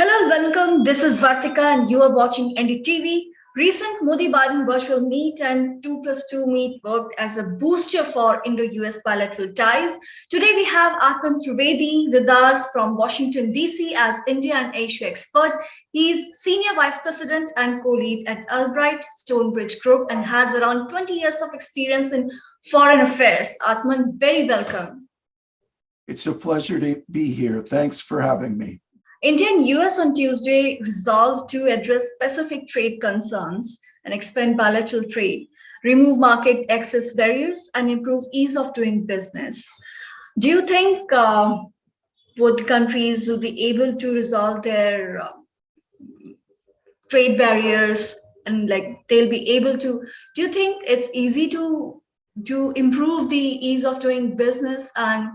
Hello, welcome. This is Vartika, and you are watching NDTV. Recent Modi-Biden virtual meet and 2+2 meet worked as a booster for Indo-US bilateral ties. Today, we have Atman Trivedi with us from Washington, D.C. as India and Asia expert. He's Senior Vice President and co-lead at Albright Stonebridge Group and has around 20 years of experience in foreign affairs. Atman, very welcome. It's a pleasure to be here. Thanks for having me. India and US on Tuesday resolved to address specific trade concerns and expand bilateral trade, remove market access barriers, and improve ease of doing business. Do you think both countries will be able to resolve their trade barriers and they'll be able to? Do you think it's easy to improve the ease of doing business? And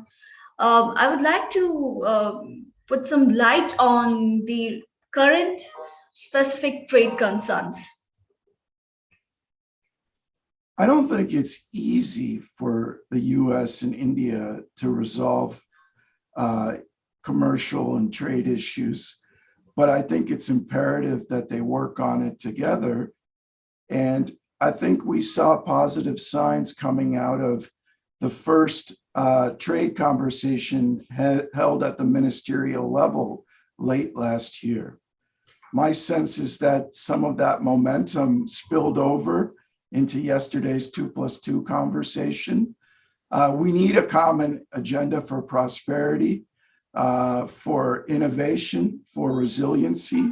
I would like to put some light on the current specific trade concerns. I don't think it's easy for the US and India to resolve commercial and trade issues, but I think it's imperative that they work on it together. And I think we saw positive signs coming out of the first trade conversation held at the ministerial level late last year. My sense is that some of that momentum spilled over into yesterday's 2+2 conversation. We need a common agenda for prosperity, for innovation, for resiliency.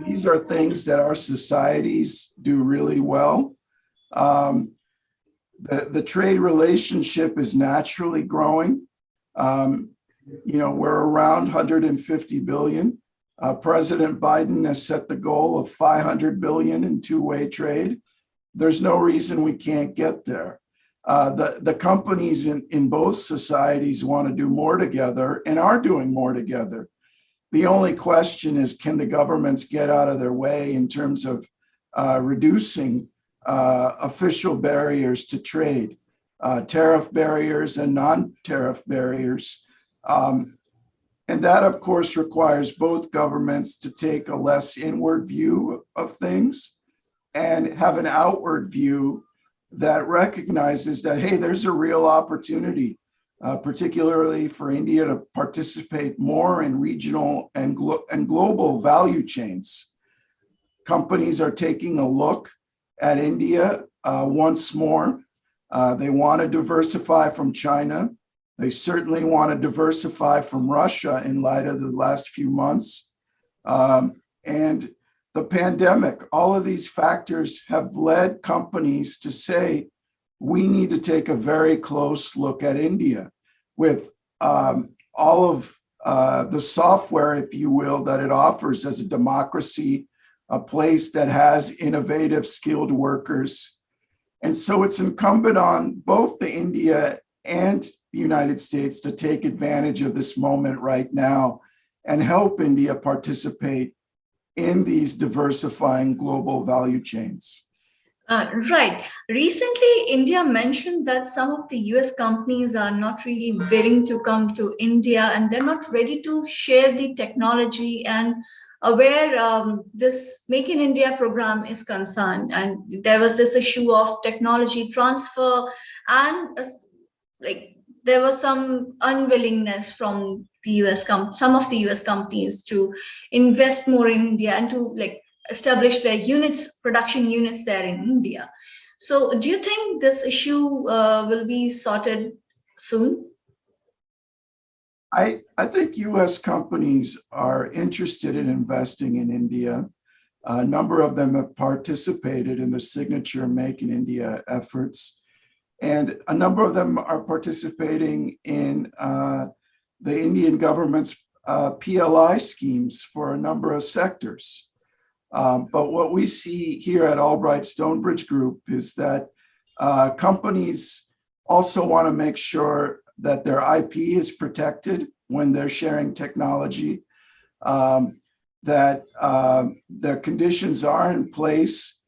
These are things that our societies do really well. The trade relationship is naturally growing. We're around 150 billion. President Biden has set the goal of 500 billion in two-way trade. There's no reason we can't get there. The companies in both societies want to do more together and are doing more together. The only question is, can the governments get out of their way in terms of reducing official barriers to trade, tariff barriers and non-tariff barriers. And that, of course, requires both governments to take a less inward view of things and have an outward view that recognizes that, hey, there's a real opportunity, particularly for India to participate more in regional and global value chains. Companies are taking a look at India once more. They want to diversify from China. They certainly want to diversify from Russia in light of the last few months. And the pandemic, all of these factors have led companies to say, we need to take a very close look at India with all of the software, if you will, that it offers as a democracy, a place that has innovative, skilled workers. And so it's incumbent on both the India and the United States to take advantage of this moment right now and help India participate in these diversifying global value chains. Right. Recently, India mentioned that some of the US companies are not really willing to come to India and they're not ready to share the technology and where this Make in India program is concerned. And there was this issue of technology transfer and there was some unwillingness from the some of the US companies to invest more in India and to establish their production units there in India. So do you think this issue will be sorted soon? I think US companies are interested in investing in India. A number of them have participated in the signature Make in India efforts. And a number of them are participating in the Indian government's PLI schemes for a number of sectors. But what we see here at Albright Stonebridge Group is that companies also want to make sure that their IP is protected when they're sharing technology, that their conditions are in place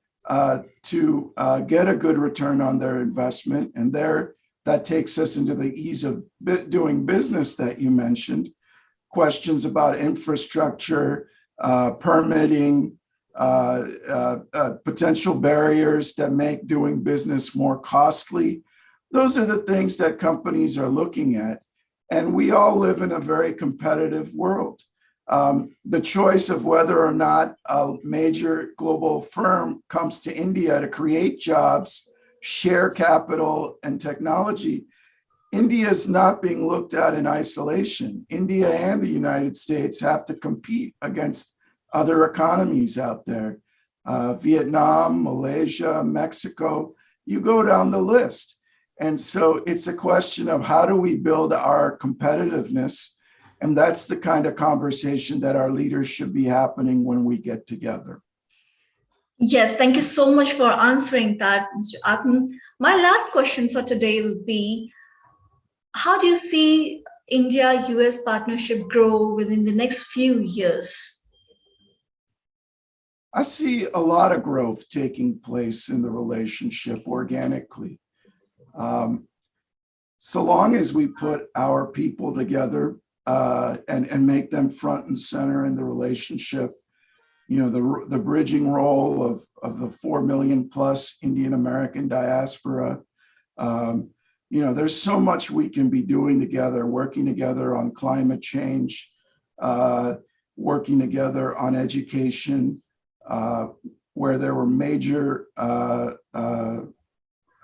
to get a good return on their investment. And that takes us into the ease of doing business that you mentioned. Questions about infrastructure, permitting, potential barriers that make doing business more costly. Those are the things that companies are looking at. And we all live in a very competitive world. The choice of whether or not a major global firm comes to India to create jobs, share capital and technology, India is not being looked at in isolation. India and the United States have to compete against other economies out there. Vietnam, Malaysia, Mexico, you go down the list. And so it's a question of how do we build our competitiveness? And that's the kind of conversation that our leaders should be happening when we get together. Yes, thank you so much for answering that, Mr. Atman. My last question for today will be, how do you see India-US partnership grow within the next few years? I see a lot of growth taking place in the relationship organically. So long as we put our people together and make them front and center in the relationship, you know, the bridging role of the 4 million plus Indian American diaspora. You know, there's so much we can be doing together, working together on climate change, working together on education, where there were major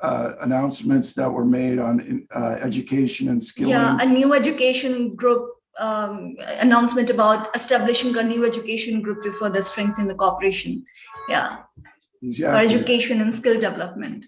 announcements that were made on education and skilling. Yeah, a new education group announcement about establishing a new education group to further strengthen the cooperation. Yeah, exactly. For education and skill development.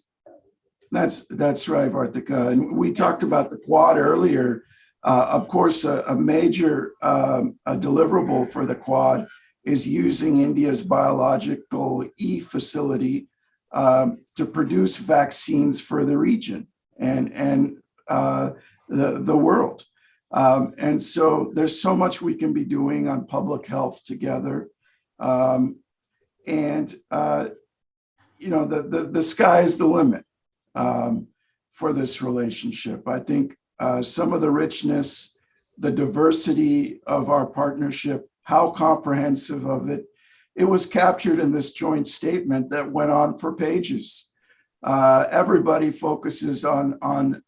That's right, Vartika. And we talked about the Quad earlier. Of course, a major deliverable for the Quad is using India's biological facility to produce vaccines for the region and the world. And so there's so much we can be doing on public health together. You know, the sky is the limit for this relationship. I think some of the richness, the diversity of our partnership, how comprehensive of it, it was captured in this joint statement that went on for pages. Everybody focuses on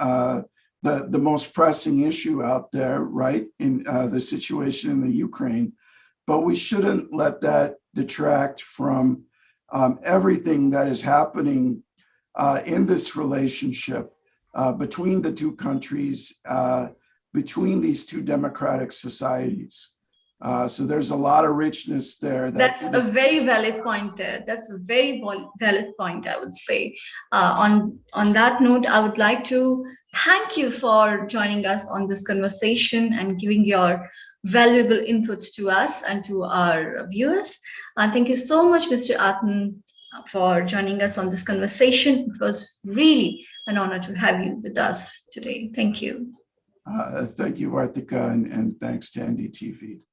the most pressing issue out there, right, in the situation in the Ukraine. But we shouldn't let that detract from everything that is happening in this relationship between the two countries, between these two democratic societies. So there's a lot of richness there. That's a very valid point there. That's a very valid point, I would say. On that note, I would like to thank you for joining us on this conversation and giving your valuable inputs to us and to our viewers. Thank you so much, Mr. Atman, for joining us on this conversation. It was really an honor to have you with us today. Thank you. Thank you, Vartika, and thanks to NDTV.